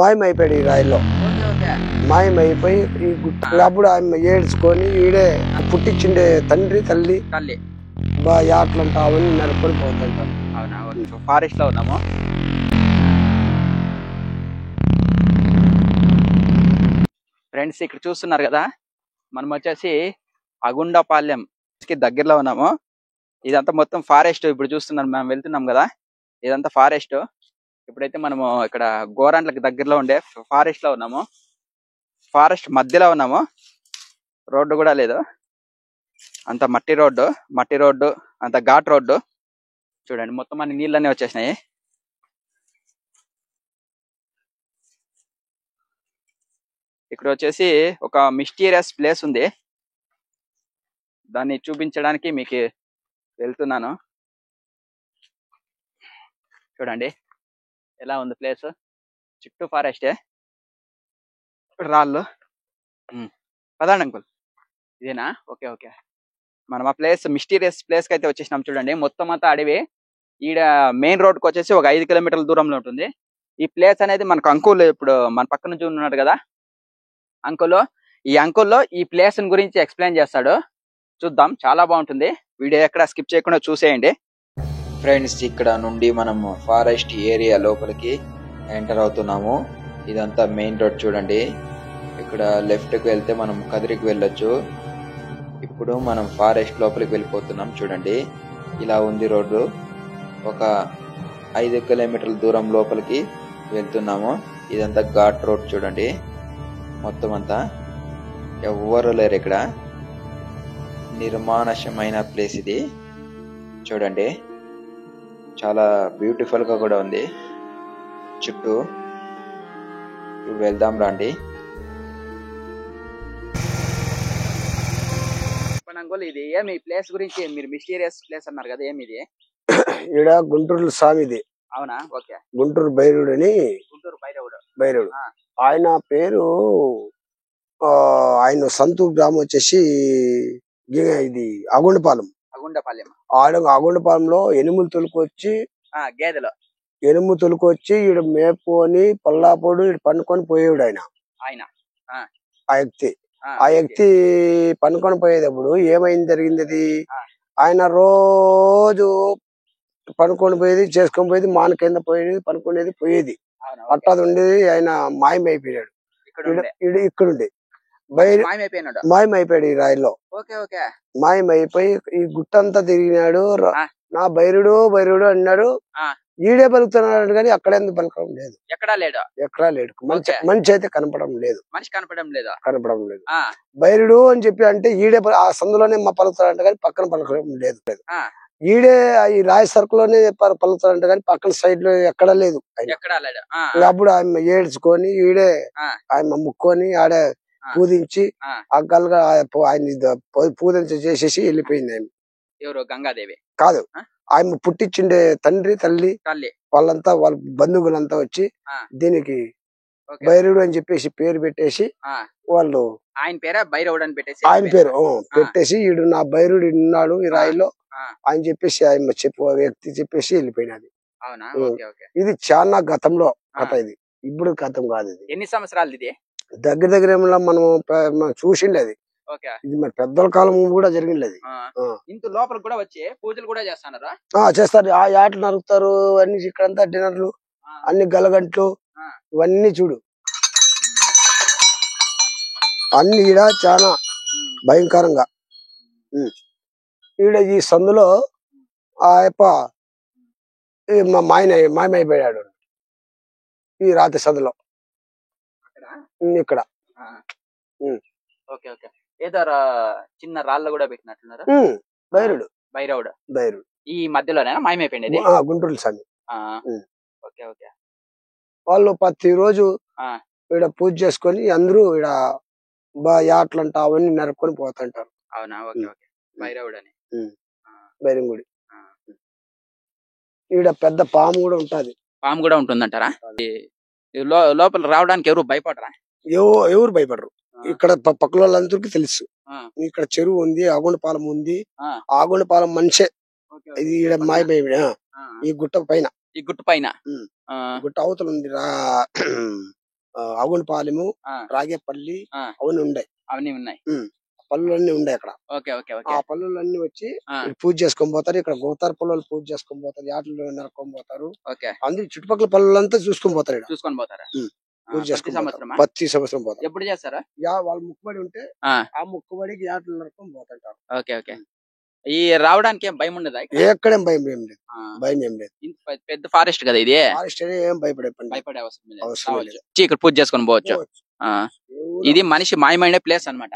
మాయమైపోయాడు ఈ రాయిలో. మాయమైపోయి ఈ అప్పుడు ఆమె ఏడ్చుకొని ఈడే పుట్టించిండే తండ్రి తల్లి యాట్లంట అవన్నీ నరుకొని పోతుంటారు. ఫారెస్ట్ లో ఉన్నాము. ఫ్రెండ్స్ ఇక్కడ చూస్తున్నారు కదా, మనం వచ్చేసి అగుండపాలెం కి దగ్గరలో ఉన్నాము. ఇదంతా మొత్తం ఫారెస్ట్. ఇప్పుడు చూస్తున్నారు, మనం వెళ్తున్నాం కదా, ఇదంతా ఫారెస్ట్. ఇప్పుడైతే మనము ఇక్కడ గోరంట్లకి దగ్గరలో ఉండే ఫారెస్ట్ లో ఉన్నాము. ఫారెస్ట్ మధ్యలో ఉన్నాము. రోడ్డు కూడా లేదు, అంత మట్టి రోడ్డు, అంత ఘాట్ రోడ్డు. చూడండి, మొత్తం అన్ని నీళ్ళన్నీ వచ్చేసినాయి. ఇక్కడ వచ్చేసి ఒక మిస్టీరియస్ ప్లేస్ ఉంది, దాన్ని చూపించడానికి మీకు వెళ్తున్నాను. చూడండి ఎలా ఉంది ప్లేస్. చుట్టూ ఫారెస్టే, రాళ్ళు. పదండి అంకుల్, ఇదేనా? Okay okay. మనం ఆ ప్లేస్ మిస్టీరియస్ ప్లేస్కి అయితే వచ్చేసినాం. చూడండి మొత్తం అంతా అడవి. ఈడ మెయిన్ రోడ్కి వచ్చేసి ఒక 5 కిలోమీటర్ల దూరంలో ఉంటుంది ఈ ప్లేస్ అనేది. మనకు అంకుల్ ఇప్పుడు మన పక్క నుంచి ఉన్నాడు కదా అంకుల్, ఈ ప్లేస్ గురించి ఎక్స్ప్లెయిన్ చేస్తాడు. చూద్దాం, చాలా బాగుంటుంది. వీడియో ఎక్కడ స్కిప్ చేయకుండా చూసేయండి. ఫ్రెండ్స్, ఇక్కడ నుండి మనం ఫారెస్ట్ ఏరియా లోపలికి ఎంటర్ అవుతున్నాము. ఇదంతా మెయిన్ రోడ్. చూడండి, ఇక్కడ లెఫ్ట్ కి వెళ్తే మనం కదిరికి వెళ్ళొచ్చు. ఇప్పుడు మనం ఫారెస్ట్ లోపలికి వెళ్ళిపోతున్నాం. చూడండి, ఇలా ఉంది రోడ్డు. ఒక 5 కిలోమీటర్ల దూరం లోపలికి వెళ్తున్నాము. ఇదంతా ఘాట్ రోడ్. చూడండి, మొత్తం అంతా ఎవ్వరు లేరు ఇక్కడ. నిర్మానుష్యమైన ప్లేస్ ఇది. చూడండి, చాలా బ్యూటిఫుల్ గా కూడా ఉంది చుట్టూ. వెళ్దాం రండి. అంకుల్, ఇది ఏమి ప్లేస్ గురించి మీరు మిస్టీరియస్ ప్లేస్ అన్నారు కదా, ఏమి ఇది? ఈడ గుంటూరు స్వామిది. అవునా? ఓకే. గుంటూరు భైరవుడు అని. గుంటూరు భైరవుడు ఆయన పేరు. ఆయన సంతూ గ్రామం వచ్చేసి ఇది అగుండపాలెం. అగుండపాలెంలో ఎనుములు తొలుకొచ్చి ఎనుము తొలుకొచ్చి ఈడ మేపుకొని పల్లాపోడు ఈడ పనుకొని పోయేవాడు ఆయన. ఆ వ్యక్తి పనుకొని పోయేటప్పుడు ఏమైంది జరిగింది అది. ఆయన రోజు పనుకొని పోయేది, చేసుకొని పోయేది, మాన కింద పోయేది, పనుకునేది, పోయేది. అట్లా ఉండేది. ఆయన మాయమైపోయాడు. ఇక్కడుండే మాయమైపోయాడు ఈ రాయిలో. మాయమైపోయి ఈ గుట్టంతా తిరిగినాడు. నా భైరుడు అన్నాడు. ఈడే పలుకుతున్నాడు కానీ అక్కడ ఎందుకు పలకడం లేదు. ఎక్కడా లేడు. మనిషి అయితే కనపడడం లేదు. భైరుడు అని చెప్పి అంటే ఈడే ఆ సందులోనే పలుకుతాడంట కానీ పక్కన పలకడం లేదు. ఈడే ఈ రాయి సరుకులోనే పలుకుతాడంట కానీ పక్కన సైడ్ లో ఎక్కడా లేదు. అప్పుడు ఆయన ఏడ్చుకొని ఈడే ఆయన ముక్కొని ఆడే పూజించి అగ్గలుగా ఆయన పూజించి చేసేసి వెళ్ళిపోయింది. ఆయన ఎవరు? గంగాదేవి కాదు, ఆయన పుట్టించిండే తండ్రి తల్లి వాళ్ళంతా, వాళ్ళ బంధువులంతా వచ్చి దీనికి భైరవుడు అని చెప్పేసి పేరు పెట్టేసి వాళ్ళు ఆయన పేరు భైరవుడు అని పెట్టేసి ఆయన పేరు పెట్టేసి ఈడు నా భైరవుడు ఉన్నాడు ఈ రాయిలో అని చెప్పేసి ఆయన వ్యక్తి చెప్పేసి వెళ్ళిపోయినది. ఇది చాలా గతంలో కథ. ఇది ఇప్పుడు గతం కాదు. ఇది ఎన్ని సంవత్సరాలు? ఇది దగ్గర మనం చూసిండే. అది ఇది మరి పెద్దల కాలం కూడా జరిగింది. అది ఇంత లోపల కూడా వచ్చి పూజలు కూడా చేస్తారా? చేస్తారు. ఆ యాట్లు నరుకుతారు అన్ని. ఇక్కడంతా డిన్నర్లు, అన్ని గలగంట్లు, ఇవన్నీ చూడు అన్ని ఈడ చాలా భయంకరంగా. ఈడ ఈ సందులో ఆ యప్ప మాయమైపోయాడు ఈ రాత్రి సందులో. ఇక్కడ ఏదో చిన్న రాళ్ళు కూడా పెట్టినట్టున్నారు. భైరవుడు ఈ మధ్యలోనే మాయమైపోయింది. గుంటూరు స్వామి వాళ్ళు ప్రతిరోజు ఈడ పూజ చేసుకొని అందరూ ఈడ యాట్లంట అవన్నీ నరుకొని పోతుంటారు. అవునా? Okay okay. భైరవుడు అని భైరవ గుడి. ఈడ పెద్ద పాము కూడా ఉంటది. పాము కూడా ఉంటుందంటారా? లోపల రావడానికి ఎవరు భయపడరా? ఎవరు భయపడరు. ఇక్కడ పక్కల వాళ్ళందరికీ తెలుసు. ఇక్కడ చెరువు ఉంది, ఆగుండపాలెం ఉంది. ఆగుండపాలెం మనిషే ఇది. ఈడ మాయమైపోయిన ఈ గుట్ట పైన, గుట్ట అవతల ఉంది అగుండపాలెము, రాగేపల్లి అవన్నీ ఉన్నాయి. అవన్నీ ఉన్నాయి. పళ్ళులన్నీ ఉన్నాయి అక్కడ. ఆ పళ్ళులన్నీ వచ్చి పూజ చేసుకొని పోతారు. ఇక్కడ గోతారు పొలాలు పూజ చేసుకొని పోతారు. యాటలు నరుకొని పోతారు. అందరూ చుట్టుపక్కల పళ్ళంతా చూసుకొని పోతారు. పూజ చేసుకొని ప్రతి సంవత్సరం పోతారు. ఎప్పుడు చేస్తారా? వాళ్ళు ముక్కుబడి ఉంటే ఆ ముక్కుబడికి యాటలు నరుకొని పోతుంటారు. ఈ రావడానికి ఏం భయం ఉండదా? ఎక్కడేం భయం ఏం లేదు. భయం ఏం లేదు. పెద్ద ఫారెస్ట్ కదా ఇది. ఫారెస్ట్ ఏం భయపడే అవసరం లేదు. ఇక్కడ పూజ చేసుకొని పోవచ్చు. ఇది మనిషి మాయమైన ప్లేస్ అన్నమాట.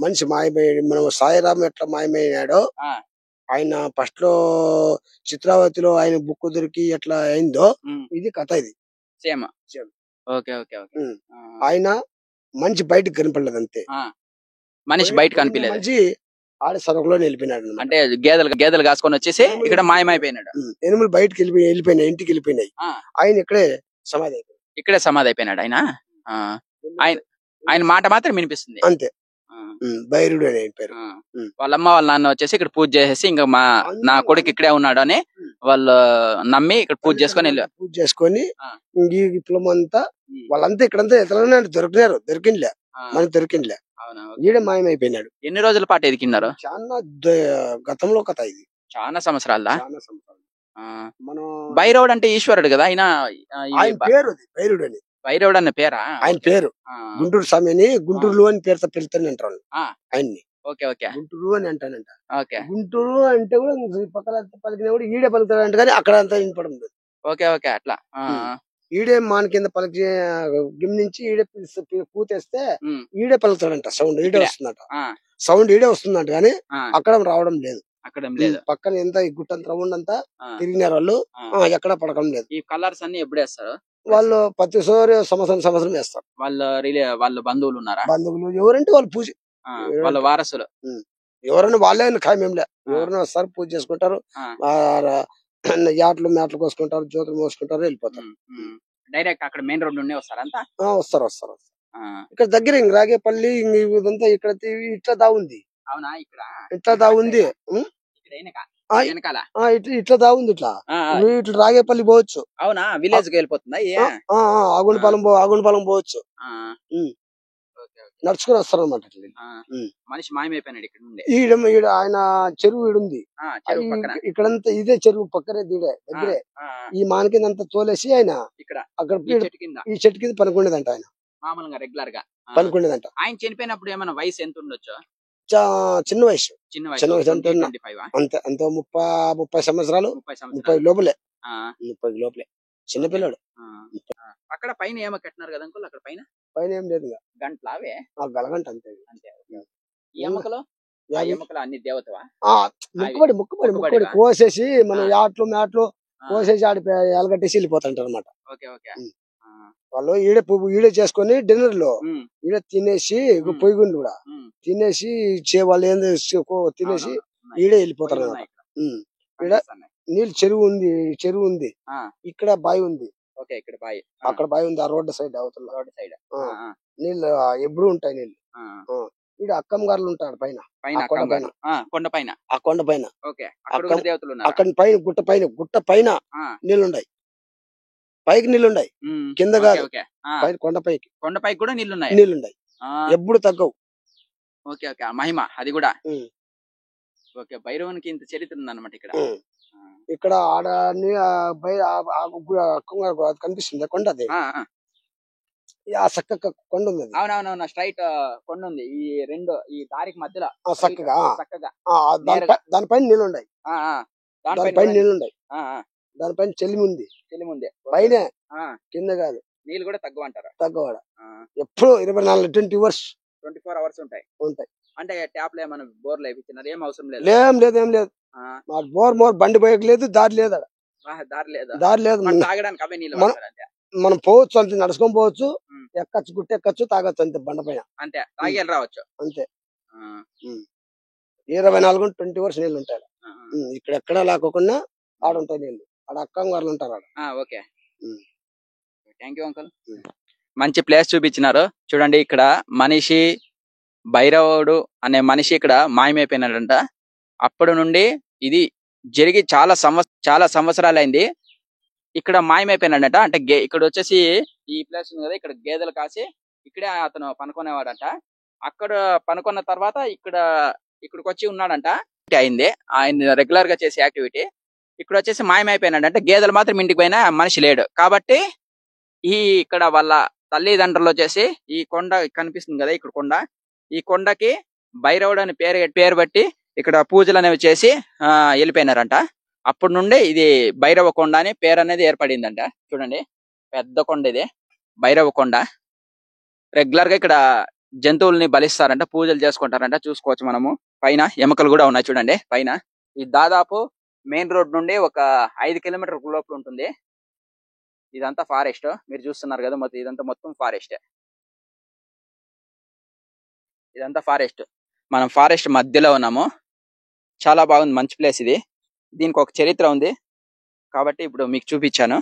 మనిషి మాయమయ్యాడు. మనం సాయిరామ్ ఎట్లా మాయమైనాడో ఆయన ఫస్ట్ లో చిత్రావతిలో ఆయన బుక్ దొరికి ఎట్లా అయిందో ఇది కథ. ఇది సేమ్. ఆయన మనిషి బయటకు కనిపడలేదు అంతే. మనిషి బయట కనిపించలేదు. మనిషి ఆడ సరుకులో వెళ్ళిపోయినాడు. అంటే గేదెలు కాసుకొని వచ్చేసి ఇక్కడ మాయమైపోయినాడు. ఎనుములు బయటకు వెళ్ళిపోయినాయి. ఇంటికి వెళ్ళిపోయినాయి. ఆయన ఇక్కడే సమాధి అయిపోయాడు. ఇక్కడే సమాధి అయిపోయినాడు ఆయన. ఆయన మాట మాత్రం వినిపిస్తుంది అంతే. బైరుడు అని పేరు. వాళ్ళమ్మ వాళ్ళ నాన్న వచ్చేసి ఇక్కడ పూజ చేసేసి ఇంకా నా కొడుకు ఇక్కడే ఉన్నాడు అని వాళ్ళు నమ్మి ఇక్కడ పూజ చేసుకొని వెళ్ళారు. పూజ చేసుకొని ఈ విప్లవం అంతా వాళ్ళంతా ఇక్కడంతా ఎట్లా దొరికిందిలే మనకు దొరికిందిలే. ఈడ మాయమైపోయినాడు. ఎన్ని రోజుల పాటు ఎదికిన్నారు? చాలా గతంలో కథ ఇది. చాలా సంవత్సరాల. మనం భైరవుడు అంటే ఈశ్వరుడు కదా ఆయన. పేరు భైరుడు అని. భైరవుడు అన్న పేరా? ఆయన పేరు గుంటూరు స్వామి అని గుంటూరులో అని పేరుతో పిలుతాను అంటారు ఆయన్ని. గుంటూరు అని అంటానంట. గుంటూరు అంటే కూడా పక్కన పలికినా కూడా ఈడే పలుకుతాడంట కానీ అక్కడ అంతా వినపడదు. అట్లా ఈడే మాన కింద పలికి గిమ్మించి ఈడే పూతేస్తే ఈడే పలుకుతాడంట. సౌండ్ ఈడే వస్తుందట. సౌండ్ ఈడే వస్తుందంట కానీ అక్కడ రావడం లేదు. పక్కన ఎంత ఈ గుట్టంత రౌండ్ అంతా తిరిగినారు వాళ్ళు. ఎక్కడ పడకం లేదు. ఈ కలర్స్ అన్ని ఎప్పుడు వేస్తారు వాళ్ళు? ప్రతి సంవత్సరం వేస్తారు. వాళ్ళ బంధువులు ఉన్నారా? బంధువులు ఎవరంటే వాళ్ళు పూజ, వాళ్ళ వారసులు ఎవరైనా వాళ్ళే ఖాయమేంలే. ఎవరైనా వస్తారు పూజ చేసుకుంటారు. యాట్లు మేట్లు కోసుకుంటారు, జ్యోతులు మోసుకుంటారు, వెళ్ళిపోతారు. డైరెక్ట్ అక్కడ మెయిన్ రోడ్ నుండి వస్తారంతా. వస్తారు. ఇక్కడ దగ్గర ఇంక రాగేపల్లి ఇదంతా ఇక్కడ ఇట్లా దావుంది. అవునా? ఇక్కడ ఇట్లా దావుంది. ఇట్లా దావుంది. ఇట్లా ఇట్లా రాగేపల్లి పోవచ్చు. అవునా? విలేజ్ కి వెళ్ళిపోతుందా? ఆగుండపాలెం పోవచ్చు. నడుచుకుని వస్తారు అనమాట. మనిషి మాయమైపోయినాడు ఇక్కడ నుండి. ఈడ ఆయన చెరువు ఈడుంది. ఇక్కడంతా ఇదే చెరువు పక్కనే దగ్గరే. ఈ మానకిందంతా తోలేసి ఆయన అక్కడ ఈ చెట్టు కింద పనుకునేదంట. ఆయన మామూలుగా రెగ్యులర్ గా పనుకునేదంట. ఆయన చనిపోయినప్పుడు ఏమైనా వయసు ఎంత ఉండొచ్చు? చిన్న వయసు అంటే అంతే 30 సంవత్సరాలు, 30 లోపలే. 30 లోపలే చిన్నపిల్లాడు. అక్కడ పైన ఏమో కట్టినారు కదా అంకుల్? అక్కడ పైన ఏం లేదు. గంటలావే గలగంట అంతే. ఎముకలు అన్ని దేవతవా? ముక్కుబడి కోసేసి మనం యాట్లు మేట్లు కోసేసి ఆడి ఎలగట్టేసి వెళ్ళిపోతుంటారు అనమాట. వాళ్ళు ఈడే చేసుకొని డిన్నర్ లో ఈడ తినేసి పొయ్యిగుండు కూడా తినేసి వాళ్ళు ఏంది తినేసి ఈడే వెళ్ళిపోతారు అనమాట. ఈడ నీళ్ళు చెరువు ఉంది. ఇక్కడ బావి ఉంది. అక్కడ బావి ఉంది. ఆ రోడ్డు సైడ్ అవుతుంది. నీళ్ళు ఎప్పుడు ఉంటాయి నీళ్ళు. ఈడ అక్కమ్మ గారులు ఉంటాడు పైన కొండ పైన. అక్కడ పైన గుట్ట పైన నీళ్ళున్నాయి. పైకి నీళ్ళున్నాయి, కింద కాదు. కొండపైకి కూడా నీళ్ళున్నాయి. ఎప్పుడు తగ్గవు. మహిమ అది కూడా. భైరవునికి ఇంత చరిత్ర ఉంది అనమాట ఇక్కడ. ఇక్కడ ఆడ కనిపిస్తుంది కొండ. అది చక్కగా కొండ ఉంది. అవునవునవును, స్ట్రైట్ కొండ ఉంది. ఈ దారికి మధ్యలో చక్కగా దానిపైన నీళ్ళున్నాయి. దానిపైన చెల్లి ఉంది. పైన కింద కాదు. నీళ్ళు కూడా తగ్గవంటారా? తగ్గవాడ ఎప్పుడు 24 అవర్స్ ఉంటాయి. అంటే ట్యాప్ లో ఏమైనా బోర్లు వేయించినారు? ఏం అవసరం లేదు. ఏం లేదు. బోర్ బండి పోయలేదు. దారి లేదు. తాగడానికి అవే నీళ్ళు మనం పోవచ్చు అంతే. నడుచుకొని పోవచ్చు, ఎక్కచ్చు, గుట్టెక్కచ్చు, తాగొచ్చు అంతే. బండ పైన అంతే తాగి రావచ్చు అంతే. 24 అవర్స్ నీళ్ళు ఉంటాయి. ఇక్కడ ఎక్కడా లేకోకుండా ఆడుంటాయి నీళ్ళు. ఆడ అక్కం గారులు ఉంటారు ఆడ. Okay, thank you uncle. మంచి ప్లేస్ చూపించినారు. చూడండి, ఇక్కడ మనిషి భైరవుడు అనే మనిషి ఇక్కడ మాయమైపోయినాడంట. అప్పటి నుండి ఇది జరిగి చాలా సంవత్సరాలు అయింది. ఇక్కడ మాయమైపోయినాడంట. అంటే ఇక్కడ వచ్చేసి ఈ ప్లేస్ ఉంది కదా, ఇక్కడ గేదెలు కాసి ఇక్కడే అతను పనుకునేవాడంట. అక్కడ పనుకున్న తర్వాత ఇక్కడికి వచ్చి ఉన్నాడంట. అయింది ఆయన రెగ్యులర్ గా చేసే యాక్టివిటీ. ఇక్కడ వచ్చేసి మాయమైపోయినాడు. అంటే గేదెలు మాత్రం ఇంటికి పోయినా మనిషి లేడు. కాబట్టి ఇక్కడ వాళ్ళ తల్లిదండ్రులు వచ్చేసి ఈ కొండ కనిపిస్తుంది కదా, ఇక్కడ కొండ, ఈ కొండకి భైరవుడు అని పేరు బట్టి ఇక్కడ పూజలు అనేవి చేసి వెళ్ళిపోయినారంట. అప్పటి నుండి ఇది భైరవ కొండ అని పేరు అనేది ఏర్పడిందంట. చూడండి, పెద్ద కొండ ఇది, భైరవ కొండ. రెగ్యులర్ గా ఇక్కడ జంతువుల్ని బలిస్తారంట, పూజలు చేసుకుంటారంట. చూసుకోవచ్చు మనము. పైన ఎముకలు కూడా ఉన్నాయి చూడండి పైన. ఈ దాదాపు మెయిన్ రోడ్ నుండి ఒక 5 కిలోమీటర్ లోపల ఉంటుంది. ఇదంతా ఫారెస్ట్ మీరు చూస్తున్నారు కదా, మొత్తం ఇదంతా మొత్తం ఫారెస్ట్. ఇదంతా ఫారెస్ట్. మనం ఫారెస్ట్ మధ్యలో ఉన్నాము. చాలా బాగుంది, మంచి ప్లేస్ ఇది. దీనికి ఒక చరిత్ర ఉంది కాబట్టి ఇప్పుడు మీకు చూపించాను.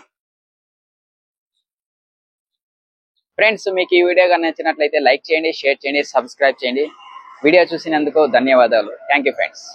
ఫ్రెండ్స్, మీకు ఈ వీడియో కానీ నచ్చినట్లయితే లైక్ చేయండి, షేర్ చేయండి, సబ్స్క్రైబ్ చేయండి. వీడియో చూసినందుకు ధన్యవాదాలు. Thank you friends.